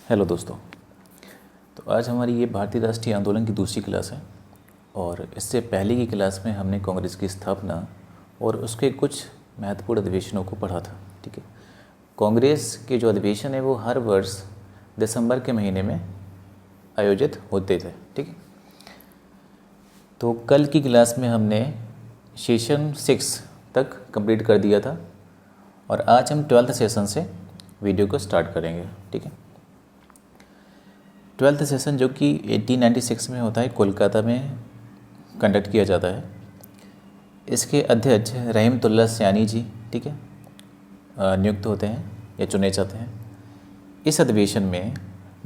Hello दोस्तों। तो आज हमारी ये भारतीय राष्ट्रीय आंदोलन की दूसरी क्लास है और इससे पहले की क्लास में हमने कांग्रेस की स्थापना और उसके कुछ महत्वपूर्ण अधिवेशनों को पढ़ा था। ठीक है, कांग्रेस के जो अधिवेशन है वो हर वर्ष दिसंबर के महीने में आयोजित होते थे। ठीक है, तो कल की क्लास में हमने सेशन 6 तक कंप्लीट कर दिया था और आज हम 12th सेशन से वीडियो को स्टार्ट करेंगे। ठीक है, 12th सेशन जो कि 1896 में होता है, कोलकाता में कंडक्ट किया जाता है। इसके अध्यक्ष रहीमतुल्लाह सयानी जी, ठीक है, नियुक्त होते हैं या चुने जाते हैं। इस अधिवेशन में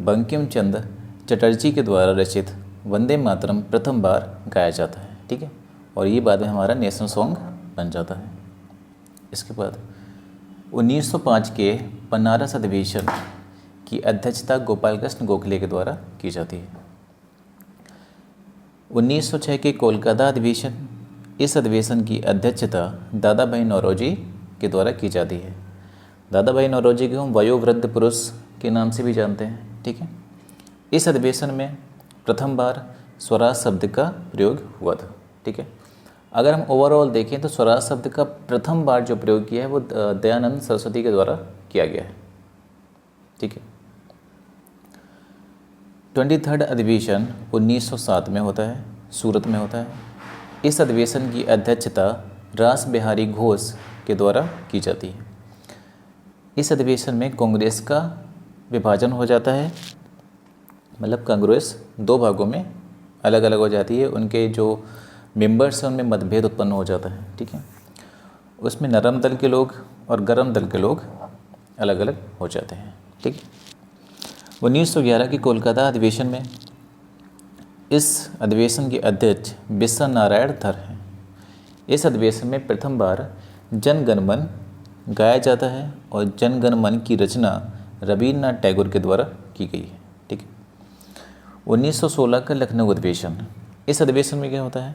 बंकिम चंद्र चटर्जी के द्वारा रचित वंदे मातरम प्रथम बार गाया जाता है। ठीक है, और ये बाद में हमारा नेशनल सॉन्ग बन जाता है। इसके बाद 1905 के बनारस अधिवेशन की अध्यक्षता गोपाल कृष्ण गोखले के द्वारा की जाती है। 1906 के कोलकाता अधिवेशन, इस अधिवेशन की अध्यक्षता दादा भाई नौरोजी के द्वारा की जाती है। दादा भाई नौरोजी को हम वयोवृद्ध पुरुष के नाम से भी जानते हैं। ठीक है, इस अधिवेशन में प्रथम बार स्वराज शब्द का प्रयोग हुआ था। ठीक है, अगर हम ओवरऑल देखें तो स्वराज शब्द का प्रथम बार जो प्रयोग किया है वो दयानंद सरस्वती के द्वारा किया गया है। ठीक है, 23rd अधिवेशन 1907 में होता है, सूरत में होता है। इस अधिवेशन की अध्यक्षता रास बिहारी घोष के द्वारा की जाती है। इस अधिवेशन में कांग्रेस का विभाजन हो जाता है, मतलब कांग्रेस दो भागों में अलग अलग हो जाती है। उनके जो मेंबर्स हैं उनमें मतभेद उत्पन्न हो जाता है। ठीक है, उसमें नरम दल के लोग और गरम दल के लोग अलग अलग हो जाते हैं। ठीक है, 1911 के कोलकाता अधिवेशन में इस अधिवेशन के अध्यक्ष बिस्वा नारायण धर हैं। इस अधिवेशन में प्रथम बार जन गण मन गाया जाता है और जन गण मन की रचना रवीन्द्रनाथ टैगोर के द्वारा की गई है। ठीक है, 1916 का लखनऊ अधिवेशन, इस अधिवेशन में क्या होता है,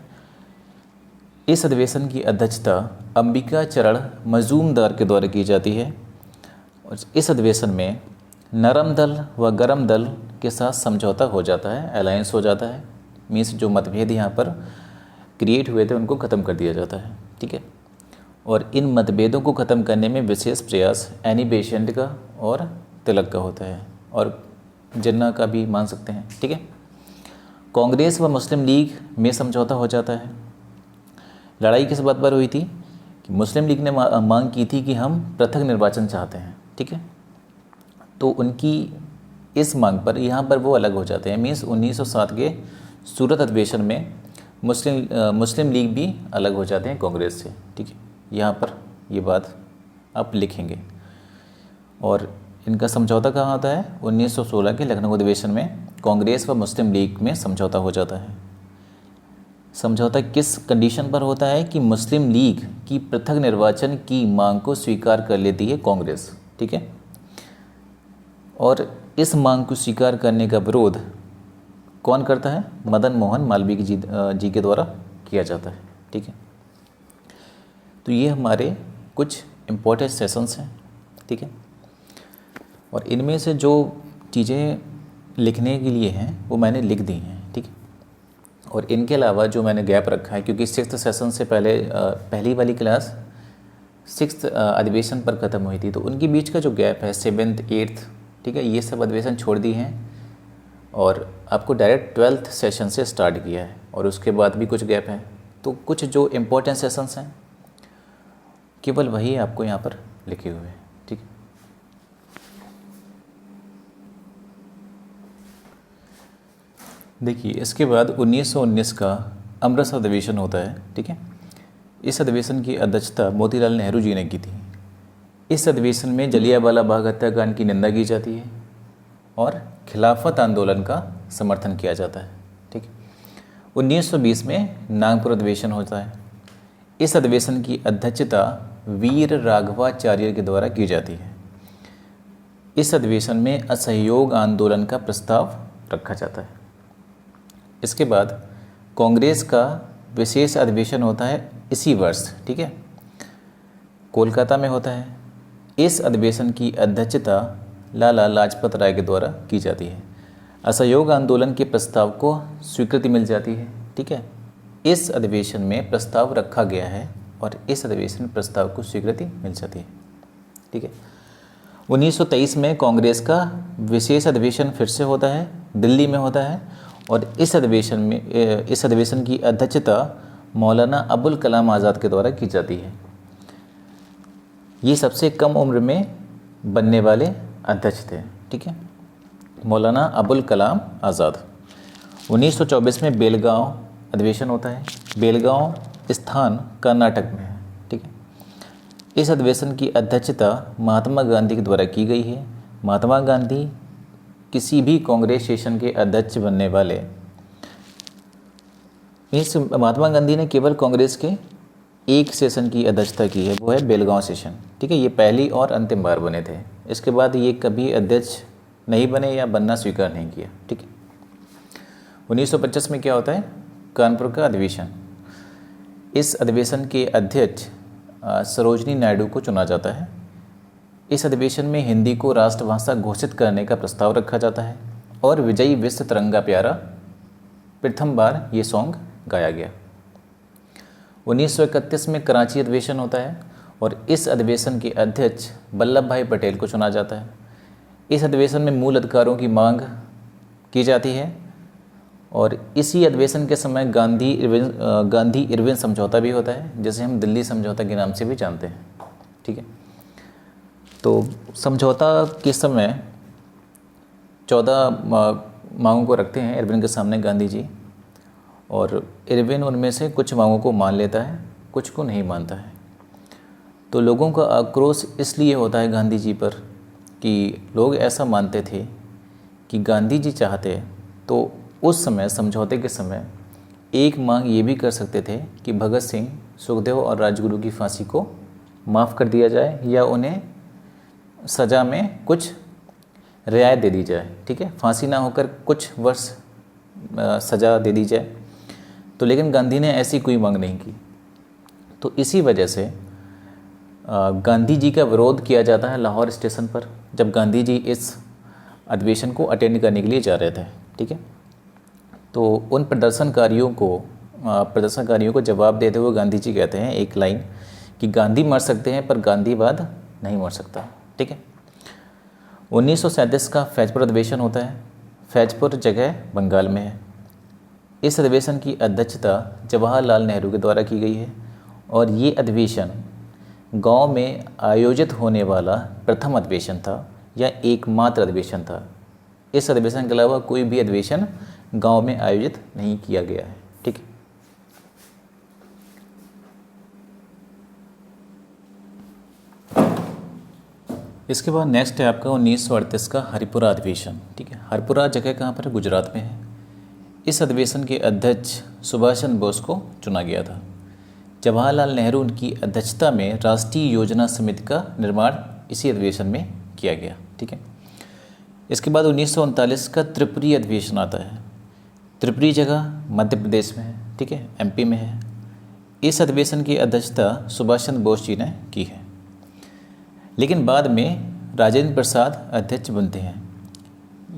इस अधिवेशन की अध्यक्षता अंबिका चरण मजूमदार के द्वारा की जाती है और इस अधिवेशन में नरम दल व गरम दल के साथ समझौता हो जाता है, अलायंस हो जाता है। मीन्स जो मतभेद यहाँ पर क्रिएट हुए थे उनको ख़त्म कर दिया जाता है। ठीक है, और इन मतभेदों को ख़त्म करने में विशेष प्रयास एनी बेसेंट का और तिलक का होता है और जिन्ना का भी मान सकते हैं। ठीक है, कांग्रेस व मुस्लिम लीग में समझौता हो जाता है। लड़ाई किस बात पर हुई थी कि मुस्लिम लीग ने मांग की थी कि हम पृथक निर्वाचन चाहते हैं। ठीक है, तो उनकी इस मांग पर यहाँ पर वो अलग हो जाते हैं। मीन्स 1907 के सूरत अधिवेशन में मुस्लिम लीग भी अलग हो जाते हैं कांग्रेस से। ठीक है, यहाँ पर ये बात आप लिखेंगे। और इनका समझौता कहाँ होता है, 1916 के लखनऊ अधिवेशन में कांग्रेस व मुस्लिम लीग में समझौता हो जाता है। समझौता किस कंडीशन पर होता है कि मुस्लिम लीग की पृथक निर्वाचन की मांग को स्वीकार कर लेती है कांग्रेस। ठीक है, और इस मांग को स्वीकार करने का विरोध कौन करता है, मदन मोहन मालवीय जी के द्वारा किया जाता है। ठीक है, तो ये हमारे कुछ इम्पोर्टेंट सेशंस हैं। ठीक है, और इनमें से जो चीज़ें लिखने के लिए हैं वो मैंने लिख दी हैं। ठीक है, और इनके अलावा जो मैंने गैप रखा है, क्योंकि 6th सेशन से पहले पहली वाली क्लास 6th अधिवेशन पर ख़त्म हुई थी, तो उनके बीच का जो गैप है 7th 8th, ठीक है, ये सब अधिवेशन छोड़ दी हैं और आपको डायरेक्ट 12th सेशन से स्टार्ट किया है और उसके बाद भी कुछ गैप है। तो कुछ जो इम्पोर्टेंट सेशंस हैं केवल वही आपको यहाँ पर लिखे हुए हैं। ठीक है, देखिए इसके बाद 1919 का अमृतसर अधिवेशन होता है। ठीक है, इस अधिवेशन की अध्यक्षता मोतीलाल नेहरू जी ने की थी। इस अधिवेशन में जलियांवाला बाग हत्याकांड की निंदा की जाती है और खिलाफत आंदोलन का समर्थन किया जाता है। ठीक है, 1920 में नागपुर अधिवेशन होता है। इस अधिवेशन की अध्यक्षता वीर राघवाचार्य के द्वारा की जाती है। इस अधिवेशन में असहयोग आंदोलन का प्रस्ताव रखा जाता है। इसके बाद कांग्रेस का विशेष अधिवेशन होता है इसी वर्ष। ठीक है, कोलकाता में होता है। इस अधिवेशन की अध्यक्षता लाला लाजपत राय के द्वारा की जाती है। असहयोग आंदोलन के प्रस्ताव को स्वीकृति मिल जाती है। ठीक है, इस अधिवेशन में प्रस्ताव रखा गया है और इस अधिवेशन में प्रस्ताव को स्वीकृति मिल जाती है। ठीक है, 1923 में कांग्रेस का विशेष अधिवेशन फिर से होता है, दिल्ली में होता है और इस अधिवेशन की अध्यक्षता मौलाना अबुल कलाम आज़ाद के द्वारा की जाती है। ये सबसे कम उम्र में बनने वाले अध्यक्ष थे। ठीक है, मौलाना अबुल कलाम आज़ाद। 1924 में बेलगांव अधिवेशन होता है। बेलगांव स्थान कर्नाटक में है। ठीक है, इस अधिवेशन की अध्यक्षता महात्मा गांधी के द्वारा की गई है। महात्मा गांधी किसी भी कांग्रेस सेशन के अध्यक्ष बनने वाले, महात्मा गांधी ने केवल कांग्रेस के एक सेशन की अध्यक्षता की है, वो है बेलगांव सेशन। ठीक है, ये पहली और अंतिम बार बने थे। इसके बाद ये कभी अध्यक्ष नहीं बने या बनना स्वीकार नहीं किया। ठीक है, 1925 में क्या होता है, कानपुर का अधिवेशन। इस अधिवेशन के अध्यक्ष सरोजनी नायडू को चुना जाता है। इस अधिवेशन में हिंदी को राष्ट्रभाषा घोषित करने का प्रस्ताव रखा जाता है और विजयी विश्व तिरंगा प्यारा प्रथम बार ये सॉन्ग गाया गया। 1931 में कराची अधिवेशन होता है और इस अधिवेशन के अध्यक्ष वल्लभ भाई पटेल को चुना जाता है। इस अधिवेशन में मूल अधिकारों की मांग की जाती है और इसी अधिवेशन के समय गांधी इरविन समझौता भी होता है, जिसे हम दिल्ली समझौता के नाम से भी जानते हैं। ठीक है, तो समझौता के समय 14 मांगों को रखते हैं इरविन के सामने गांधी जी, और इरविन उनमें से कुछ मांगों को मान लेता है, कुछ को नहीं मानता है। तो लोगों का आक्रोश इसलिए होता है गांधी जी पर कि लोग ऐसा मानते थे कि गांधी जी चाहते तो उस समय समझौते के समय एक मांग ये भी कर सकते थे कि भगत सिंह, सुखदेव और राजगुरु की फांसी को माफ़ कर दिया जाए या उन्हें सज़ा में कुछ रियायत दे दी जाए। ठीक है, फांसी ना होकर कुछ वर्ष सज़ा दे दी जाए। तो लेकिन गांधी ने ऐसी कोई मांग नहीं की। तो इसी वजह से गांधी जी का विरोध किया जाता है लाहौर स्टेशन पर, जब गांधी जी इस अधिवेशन को अटेंड करने के लिए जा रहे थे। ठीक है, तो उन प्रदर्शनकारियों को जवाब देते हुए गांधी जी कहते हैं एक लाइन कि गांधी मर सकते हैं पर गांधीवाद नहीं मर सकता। ठीक है, 1937 का फैजपुर अधिवेशन होता है। फैजपुर जगह बंगाल में है। इस अधिवेशन की अध्यक्षता जवाहरलाल नेहरू के द्वारा की गई है और ये अधिवेशन गांव में आयोजित होने वाला प्रथम अधिवेशन था या एकमात्र अधिवेशन था। इस अधिवेशन के अलावा कोई भी अधिवेशन गांव में आयोजित नहीं किया गया है। ठीक है, इसके बाद नेक्स्ट है आपका 1938 का हरिपुरा अधिवेशन। ठीक है, हरिपुरा जगह कहाँ पर है, गुजरात में है। इस अधिवेशन के अध्यक्ष सुभाष चंद्र बोस को चुना गया था। जवाहरलाल नेहरू उनकी अध्यक्षता में राष्ट्रीय योजना समिति का निर्माण इसी अधिवेशन में किया गया। ठीक है, इसके बाद 1939 का त्रिपुरी अधिवेशन आता है। त्रिपुरी जगह मध्य प्रदेश में है। ठीक है, एमपी में है। इस अधिवेशन की अध्यक्षता सुभाष चंद्र बोस जी ने की है, लेकिन बाद में राजेंद्र प्रसाद अध्यक्ष बनते हैं।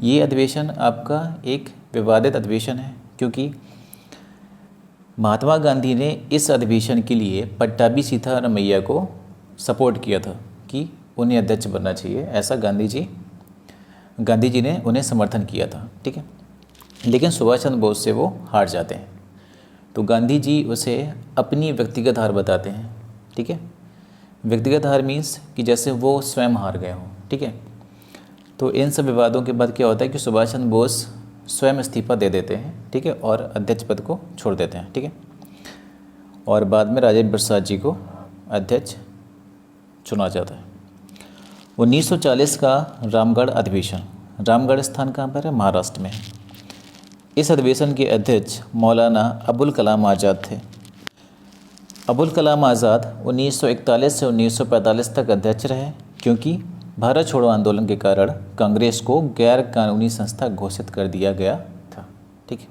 ये अधिवेशन आपका एक विवादित अधिवेशन है क्योंकि महात्मा गांधी ने इस अधिवेशन के लिए पट्टाभी सीतारामैया को सपोर्ट किया था कि उन्हें अध्यक्ष बनना चाहिए, ऐसा गांधी जी ने उन्हें समर्थन किया था। ठीक है, लेकिन सुभाष चंद्र बोस से वो हार जाते हैं। तो गांधी जी उसे अपनी व्यक्तिगत हार बताते हैं। ठीक है, व्यक्तिगत हार मीन्स कि जैसे वो स्वयं हार गए हों। ठीक है, तो इन सब विवादों के बाद क्या होता है कि सुभाष चंद्र बोस स्वयं इस्तीफा दे देते हैं। ठीक है, और अध्यक्ष पद को छोड़ देते हैं। ठीक है, और बाद में राजेंद्र प्रसाद जी को अध्यक्ष चुना जाता है। 1940 का रामगढ़ अधिवेशन। रामगढ़ स्थान कहाँ पर है, महाराष्ट्र में है। इस अधिवेशन के अध्यक्ष मौलाना अबुल कलाम आज़ाद थे। अबुल कलाम आज़ाद 1941 से 1945 तक अध्यक्ष रहे क्योंकि भारत छोड़ो आंदोलन के कारण कांग्रेस को गैर कानूनी संस्था घोषित कर दिया गया था। ठीक है,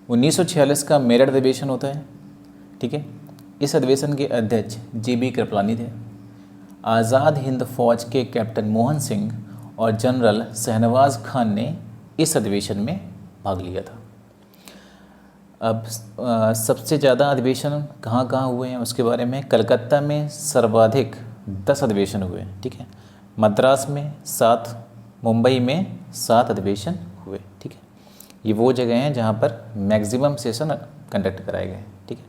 1946 का मेरठ अधिवेशन होता है। ठीक है, इस अधिवेशन के अध्यक्ष JB कृपलानी थे। आज़ाद हिंद फौज के कैप्टन मोहन सिंह और जनरल शहनवाज खान ने इस अधिवेशन में भाग लिया था। अब सबसे ज़्यादा अधिवेशन कहाँ कहाँ हुए हैं उसके बारे में, कलकत्ता में सर्वाधिक 10 अधिवेशन हुए हैं, ठीक है। मद्रास में 7, मुंबई में 7 अधिवेशन हुए, ठीक है। ये वो जगह हैं जहाँ पर मैक्सिमम सेशन कंडक्ट कराए गए हैं, ठीक है।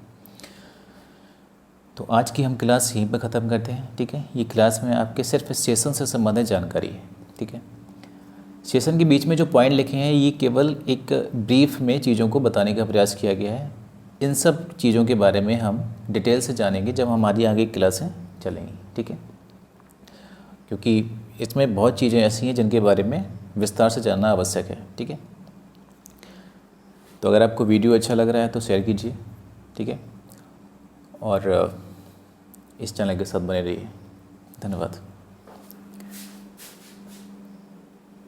तो आज की हम क्लास यहीं पर ख़त्म करते हैं, ठीक है। ये क्लास में आपके सिर्फ सेशन से संबंधित जानकारी है, ठीक है। सेशन के बीच में जो पॉइंट लिखे हैं ये केवल एक ब्रीफ में चीज़ों को बताने का प्रयास किया गया है। इन सब चीज़ों के बारे में हम डिटेल से जानेंगे जब हमारी आगे क्लासें चलेंगी, ठीक है। क्योंकि इसमें बहुत चीज़ें ऐसी हैं जिनके बारे में विस्तार से जानना आवश्यक है, ठीक है। तो अगर आपको वीडियो अच्छा लग रहा है तो शेयर कीजिए, ठीक है, और इस चैनल के साथ बने रहिए। धन्यवाद।